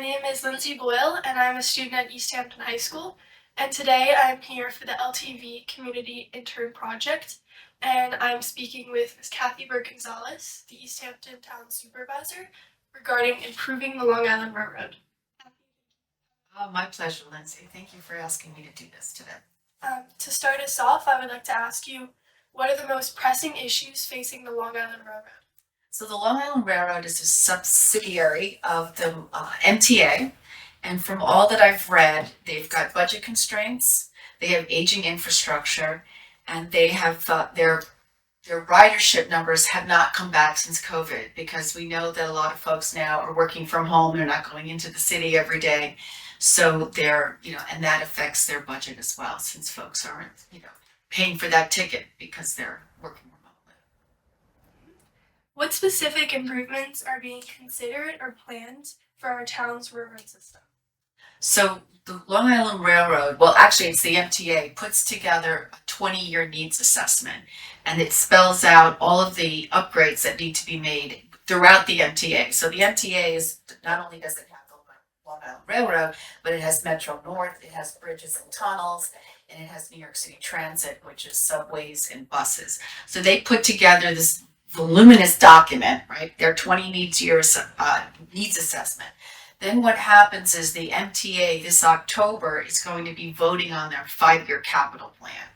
name is Lindsay Boyle, and I'm a student at East Hampton High School. And today I'm here for the LTV Community Intern Project, and I'm speaking with Ms. Kathy Burke-Gonzalez, the East Hampton Town Supervisor, regarding improving the Long Island Railroad. Oh, my pleasure, Lindsay. Thank you for asking me to do this today. To start us off, I would like to ask you, what are the most pressing issues facing the Long Island Railroad? So the Long Island Railroad is a subsidiary of the MTA, and from all that I've read, they've got budget constraints, they have aging infrastructure, and they have their ridership numbers have not come back since COVID because we know that a lot of folks now are working from home. They're not going into the city every day. So and that affects their budget as well since folks aren't, paying for that ticket because they're working remotely. What specific improvements are being considered or planned for our town's railroad system? So the Long Island Railroad, well, actually it's the MTA, puts together a 20-year needs assessment, and it spells out all of the upgrades that need to be made throughout the MTA. So the MTA is, not only does it have the Long Island Railroad, but it has Metro North, it has bridges and tunnels, and it has New York City Transit, which is subways and buses. So they put together this voluminous document, right? Their 20 needs assessment. Then what happens is the MTA this October is going to be voting on their 5-year capital plan.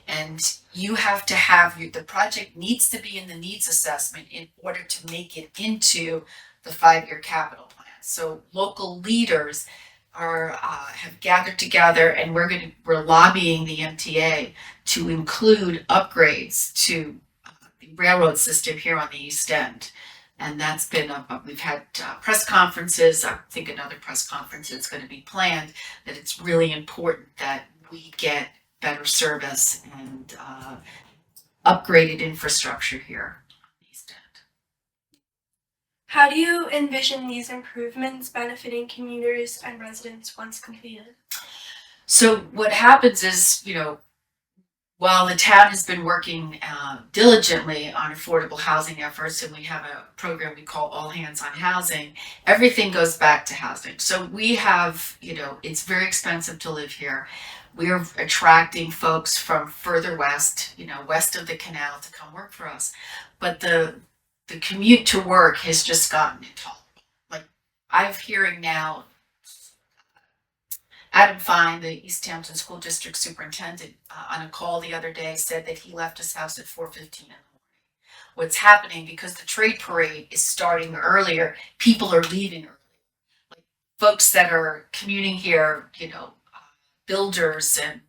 And you have to have the project needs to be in the needs assessment in order to make it into the 5-year capital plan. So local leaders have gathered together, and we're lobbying the MTA to include upgrades to the railroad system here on the East End. And that's been, we've had press conferences. I think another press conference is going to be planned, that it's really important that we get better service and upgraded infrastructure here on the East End. How do you envision these improvements benefiting commuters and residents once completed? So what happens is, while the town has been working diligently on affordable housing efforts, and we have a program we call All Hands on Housing, everything goes back to housing. So we have, it's very expensive to live here. We're attracting folks from further west, west of the canal to come work for us. But the commute to work has just gotten intolerable. Like, I'm hearing now Adam Fine, the East Hampton School District Superintendent, on a call the other day said that he left his house at 4:15 in the morning. What's happening, because the trade parade is starting earlier, people are leaving early. Like folks that are commuting here, builders and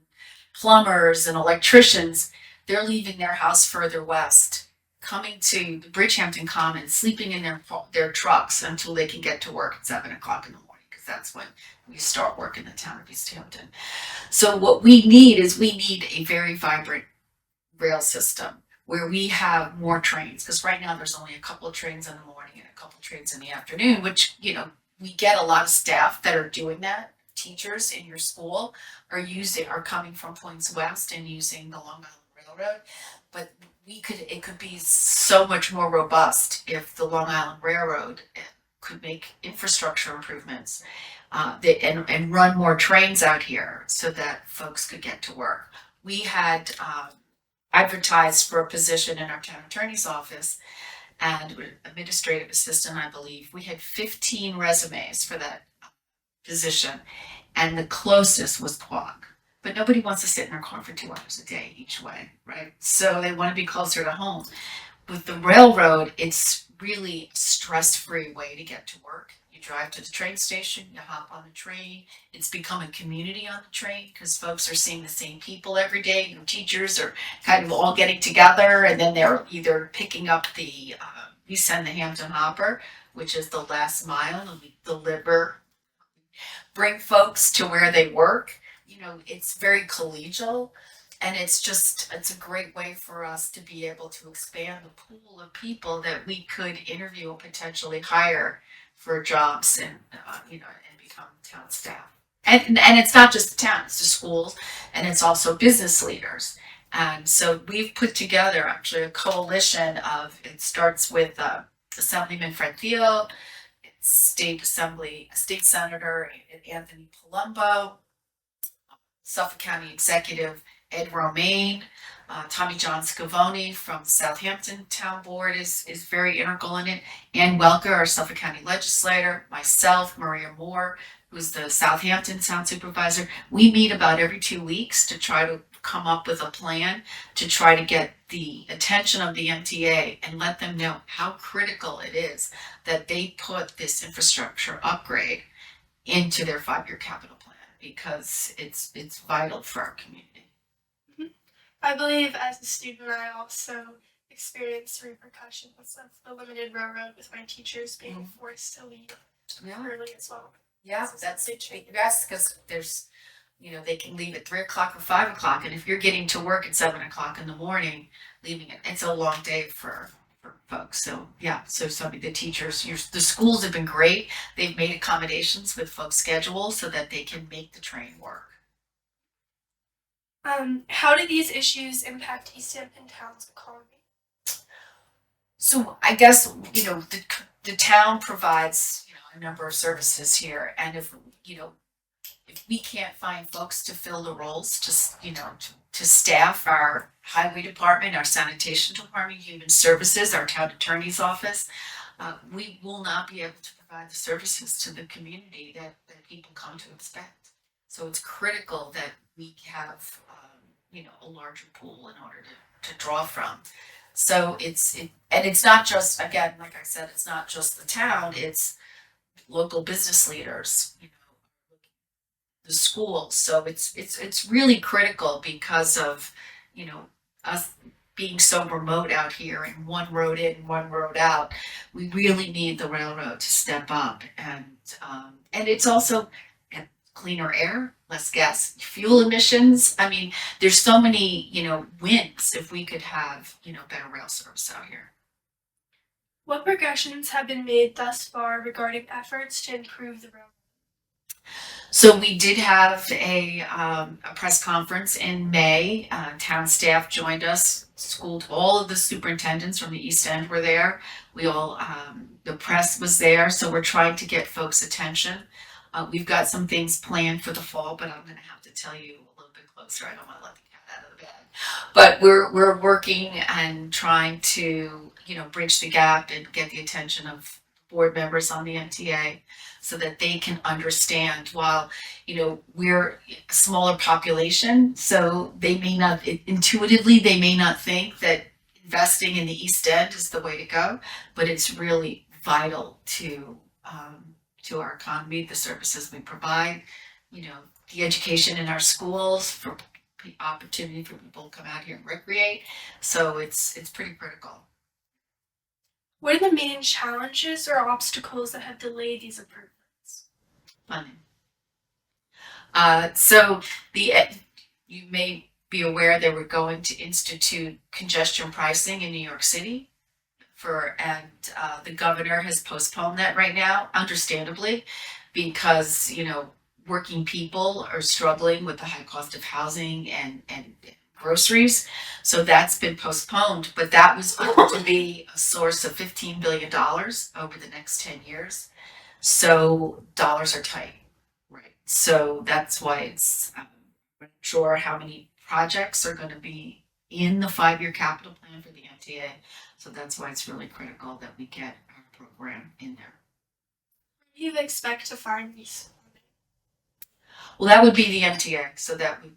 plumbers and electricians, they're leaving their house further west, coming to the Bridgehampton Commons, sleeping in their trucks until they can get to work at 7 o'clock in the morning. That's when we start work in the town of East Hampton. So what we need a very vibrant rail system where we have more trains, because right now there's only a couple of trains in the morning and a couple of trains in the afternoon, which, we get a lot of staff that are doing that. Teachers in your school are coming from points west and using the Long Island Railroad, but it could be so much more robust if the Long Island Railroad could make infrastructure improvements and run more trains out here so that folks could get to work. We had advertised for a position in our town attorney's office and administrative assistant, I believe. We had 15 resumes for that position, and the closest was Quag. But nobody wants to sit in their car for 2 hours a day each way, right? So they want to be closer to home. With the railroad, it's really a stress-free way to get to work. You drive to the train station, you hop on the train. It's become a community on the train because folks are seeing the same people every day. Teachers are kind of all getting together, and then they're either picking up we send the Hampton Hopper, which is the last mile, and we bring folks to where they work. It's very collegial. And it's a great way for us to be able to expand the pool of people that we could interview and potentially hire for jobs and become town staff. And it's not just the town, it's the schools, and it's also business leaders. And so we've put together actually a coalition it starts with Assemblyman Fred Thiel, State Senator Anthony Palumbo, Suffolk County Executive Ed Romaine, Tommy John Scavone from the Southampton Town Board is very integral in it. Ann Welker, our Suffolk County legislator, myself, Maria Moore, who's the Southampton Town Supervisor. We meet about every 2 weeks to try to come up with a plan to try to get the attention of the MTA and let them know how critical it is that they put this infrastructure upgrade into their 5-year capital plan, because it's vital for our community. I believe as a student, I also experienced repercussions of the limited railroad with my teachers being forced to leave early as well. Yeah, So that's big change. yes, because there's, they can leave at 3 o'clock or 5 o'clock, and if you're getting to work at 7 o'clock in the morning, leaving it's a long day for folks. So yeah, so some of the teachers, the schools have been great. They've made accommodations with folks' schedules so that they can make the train work. How do these issues impact East Hampton Town's economy? So I guess, the town provides, a number of services here, and if we can't find folks to fill the roles, to staff our highway department, our sanitation department, human services, our town attorney's office, we will not be able to provide the services to the community that people come to expect. So it's critical that we have, a larger pool in order to draw from. So it's not just, again, like I said, it's not just the town, it's local business leaders, the schools. So it's really critical because of, us being so remote out here and one road in, one road out. We really need the railroad to step up, and it's also cleaner air, less gas, fuel emissions. I mean, there's so many, wins if we could have, better rail service out here. What progressions have been made thus far regarding efforts to improve the railroad? So we did have a press conference in May. Town staff joined us. All of the superintendents from the East End were there. We all, the press was there. So we're trying to get folks' attention. We've got some things planned for the fall, but I'm going to have to tell you a little bit closer. I don't want to let the cat out of the bag. But we're working and trying to, bridge the gap and get the attention of board members on the MTA so that they can understand, while, we're a smaller population, so they may not, intuitively, they may not think that investing in the East End is the way to go, but it's really vital to our economy, the services we provide, the education in our schools, for the opportunity for people to come out here and recreate. So it's pretty critical. What are the main challenges or obstacles that have delayed these improvements? Funding. So you may be aware that we're going to institute congestion pricing in New York City. The governor has postponed that right now, understandably, because working people are struggling with the high cost of housing and groceries. So that's been postponed, but that was going to be a source of $15 billion over the next 10 years. So dollars are tight, right? So that's why I'm not sure how many projects are going to be in the 5-year capital plan for the MTA. So that's why it's really critical that we get our program in there. Where do you expect to find these? Well, that would be the MTA. So that would,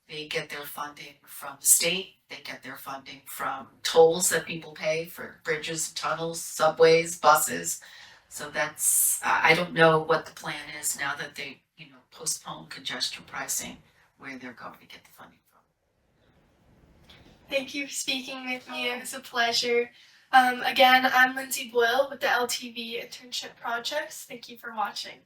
they get their funding from the state. They get their funding from tolls that people pay for bridges, tunnels, subways, buses. So that's, I don't know what the plan is now that they, postpone congestion pricing, where they're going to get the funding from. Thank you for speaking with me. It was a pleasure. Again, I'm Lindsay Boyle with the LTV Internship Projects. Thank you for watching.